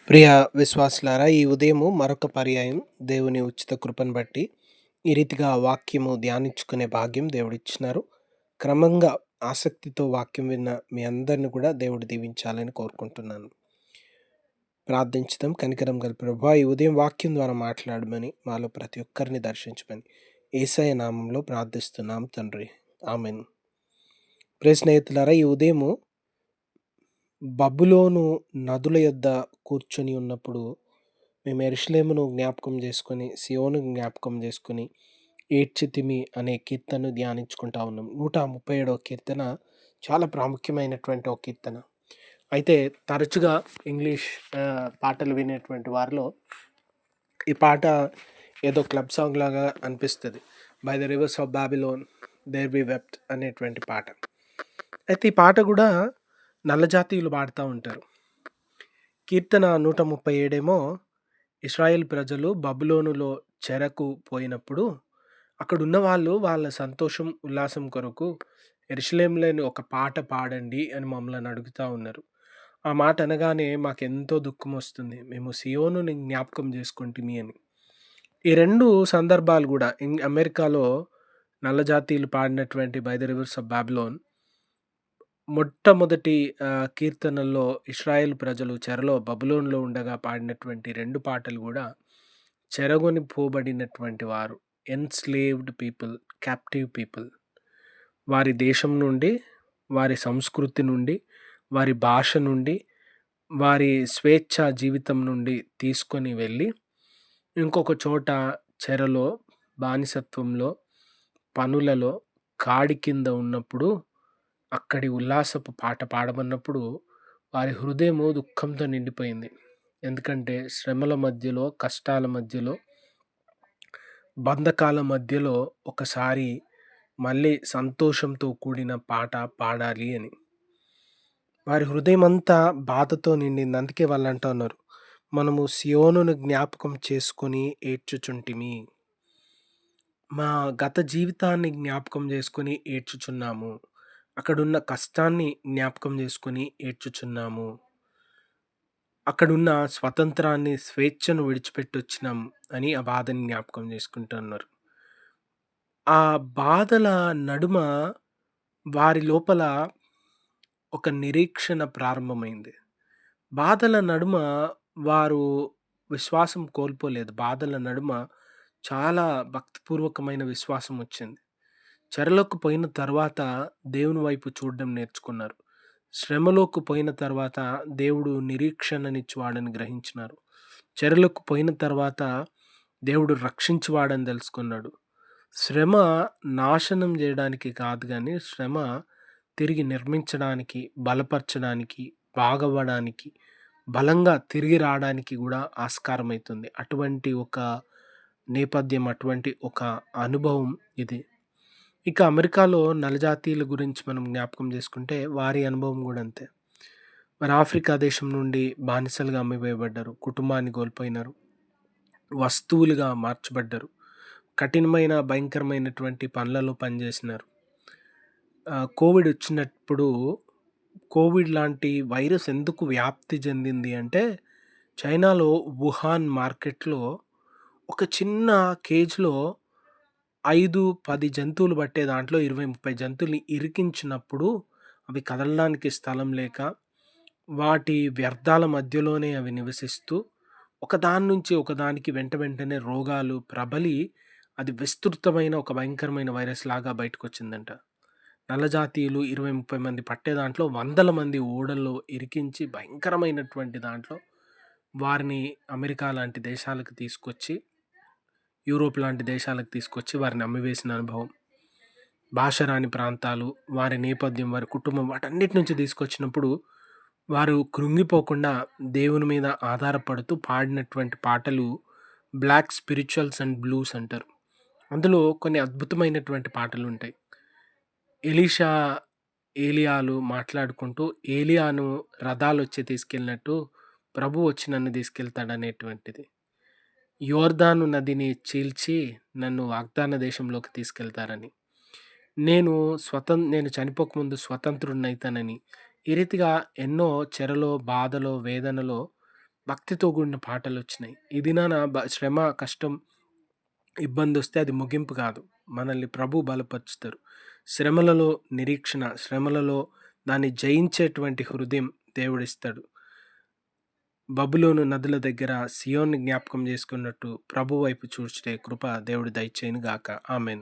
ప్రియ విశ్వాసులారా, ఈ ఉదయము మరొక పర్యాయం దేవుని ఉచిత కృపను బట్టి ఈ రీతిగా వాక్యము ధ్యానించుకునే భాగ్యం దేవుడిచ్చినారు. క్రమంగా ఆసక్తితో వాక్యం విన్న మీ అందరిని కూడా దేవుడు దీవించాలని కోరుకుంటున్నాను. ప్రార్థించుదాం. కనికరం గల ప్రభువా, ఈ ఉదయం వాక్యం ద్వారా మాట్లాడమని, మాలో ప్రతి ఒక్కరిని దర్శించమని యేసయ్య నామంలో ప్రార్థిస్తున్నాం తండ్రి. ఆమేన్. ప్రియ స్నేహితులారా, ఈ ఉదయము బబులోను నదుల యొద్ద కూర్చొని ఉన్నప్పుడు మేము యెరూషలేమును జ్ఞాపకం చేసుకొని, సియోను జ్ఞాపకం చేసుకొని, ఏడ్చితిమి అనే కీర్తనను ధ్యానించుకుంటా ఉన్నాం. 137వ కీర్తన చాలా ప్రాముఖ్యమైనటువంటి ఒక కీర్తన. అయితే తరచుగా ఇంగ్లీష్ పాటలు వినేటువంటి వారిలో ఈ పాట ఏదో క్లబ్ సాంగ్ లాగా అనిపిస్తది. 'By the rivers of Babylon there we wept' అనేటువంటి పాట. అయితే ఈ పాట గూడా నల్ల జాతీయులు పాడుతా ఉంటారు. కీర్తన 137 ఏమో ఇశ్రాయేల్ ప్రజలు బబులోనులో చెరకు పోయినప్పుడు అక్కడున్న వాళ్ళు వాళ్ళ సంతోషం, ఉల్లాసం కొరకు యెరూషలేములోని ఒక పాట పాడండి అని మమ్మల్ని అడుగుతా ఉన్నారు. ఆ మాట అనగానే మాకెంతో దుఃఖమొస్తుంది. మేము సియోనుని జ్ఞాపకం చేసుకుంటిమి అని. ఈ 2 సందర్భాలు గూడా అమెరికాలో నల్ల జాతీయులు పాడినటువంటి 'by the rivers of Babylon' మొట్టమొదటి కీర్తనల్లో ఇశ్రాయేల్ ప్రజలు చెరలో బబులోనులో ఉండగా పాడినటువంటి 2 పాటలు గూడా చెరగొని పోబడినటువంటి వారు, ఎన్స్లేవ్డ్ పీపుల్, క్యాప్టివ్ పీపుల్. వారి దేశం నుండి, వారి సంస్కృతి నుండి, వారి భాష నుండి, వారి స్వేచ్ఛా జీవితం నుండి తీసుకొని వెళ్ళి ఇంకొక చోట చెరలో, బానిసత్వంలో, పనులలో, కాడి కింద ఉన్నప్పుడు అక్కడి ఉల్లాసపు పాట పాడమన్నప్పుడు వారి హృదయము దుఃఖంతో నిండిపోయింది. ఎందుకంటే శ్రమల మధ్యలో, కష్టాల మధ్యలో, బంధకాల మధ్యలో ఒకసారి మళ్ళీ సంతోషంతో కూడిన పాట పాడాలి అని. వారి హృదయమంతా బాధతో నిండింది. అందుకే వాళ్ళంటా ఉన్నారు, మనము సియోనును జ్ఞాపకం చేసుకొని ఏడ్చుచుంటిమి. మా గత జీవితాన్ని జ్ఞాపకం చేసుకొని ఏడ్చుచున్నాము. అక్కడున్న కష్టాన్ని జ్ఞాపకం చేసుకొని ఏడ్చుచున్నాము. అక్కడున్న స్వతంత్రాన్ని, స్వేచ్ఛను విడిచిపెట్టొచ్చినాం అని ఆ బాధని జ్ఞాపకం చేసుకుంటున్నారు. ఆ బాధల నడుమ వారి లోపల ఒక నిరీక్షణ ప్రారంభమైంది. బాధల నడుమ వారు విశ్వాసం కోల్పోలేదు. బాధల నడుమ చాలా భక్తిపూర్వకమైన విశ్వాసం వచ్చింది. చెరలోకి పోయిన తర్వాత దేవుని వైపు చూడడం నేర్చుకున్నారు. శ్రమలోకి పోయిన తర్వాత దేవుడు నిరీక్షణనిచ్చువాడని గ్రహించినారు. చెరలోకి పోయిన తర్వాత దేవుడు రక్షించువాడని తెలుసుకున్నాడు. శ్రమ నాశనం చేయడానికి కాదు గానీ, శ్రమ తిరిగి నిర్మించడానికి, బలపరచడానికి, బాగవ్వడానికి, బలంగా తిరిగి రావడానికి గూడా ఆస్కారమైతుంది. అటువంటి ఒక నేపథ్యం, అటువంటి ఒక అనుభవం ఇది. ఇక అమెరికాలో నల్లజాతీయుల గురించి మనం జ్ఞాపకం చేసుకుంటే వారి అనుభవం గూడా అంతే. మరి ఆఫ్రికా దేశం నుండి బానిసలుగా అమ్మివేయబడ్డారు. కుటుంబాన్ని కోల్పోయినారు. వస్తువులుగా మార్చబడ్డారు. కఠినమైన, భయంకరమైనటువంటి పనులలో పనిచేసినారు. కోవిడ్ వచ్చినప్పుడు కోవిడ్ లాంటి వైరస్ ఎందుకు వ్యాప్తి చెందింది అంటే, చైనాలో వుహాన్ మార్కెట్‌లో ఒక చిన్న కేజ్‌లో 5, 10 జంతువులు పట్టే దాంట్లో 20, 30 జంతువుల్ని ఇరికించినప్పుడు అవి కదలడానికి స్థలం లేక, వాటి వ్యర్థాల మధ్యలోనే అవి నివసిస్తూ, ఒకదాని నుంచి ఒకదానికి వెంటనే రోగాలు ప్రబలి, అది విస్తృతమైన ఒక భయంకరమైన వైరస్ లాగా బయటకొచ్చిందంట. నల్లజాతీయులు 20, 30 మంది పట్టే దాంట్లో వందల మంది ఓడల్లో ఇరికించి భయంకరమైనటువంటి దాంట్లో వారిని అమెరికా లాంటి దేశాలకు తీసుకొచ్చి, యూరోప్ లాంటి దేశాలకు తీసుకొచ్చి వారిని అమ్మివేసిన అనుభవం. భాష రాని ప్రాంతాలు, వారి నేపథ్యం, వారి కుటుంబం వాటన్నిటి నుంచి తీసుకొచ్చినప్పుడు వారు కృంగిపోకుండా దేవుని మీద ఆధారపడుతూ పాడినటువంటి పాటలు బ్లాక్ స్పిరిచువల్స్ అండ్ బ్లూస్ అంటారు. అందులో కొన్ని అద్భుతమైనటువంటి పాటలుంటాయి. ఎలీషా, ఏలియాలు మాట్లాడుకుంటూ ఏలియాను రథాలొచ్చి తీసుకెళ్ళినట్టు ప్రభువు వచ్చి నన్ను తీసుకెళ్తాడనేటువంటిది. యోర్దాను నదిని చీల్చి నన్ను వాగ్దాన దేశంలోకి తీసుకెళ్తారని. నేను చనిపోకముందు స్వతంత్రుడినైతానని. ఈ రీతిగా ఎన్నో చెరలో, బాధలో, వేదనలో భక్తితో కూడిన పాటలొచ్చినాయి. ఈ దినాన శ్రమ, కష్టం, ఇబ్బందొస్తే అది ముగింపు కాదు. మనల్ని ప్రభు బలపరుచుతారు. శ్రమలలో నిరీక్షణ, శ్రమలలో దాన్ని జయించేటువంటి హృదయం దేవుడిస్తాడు. బబులోను నదుల దగ్గర సియోన్ని జ్ఞాపకం చేసుకున్నట్టు ప్రభు వైపు చూస్తే కృప దేవుడు దయచేయును గాక. ఆమేన్.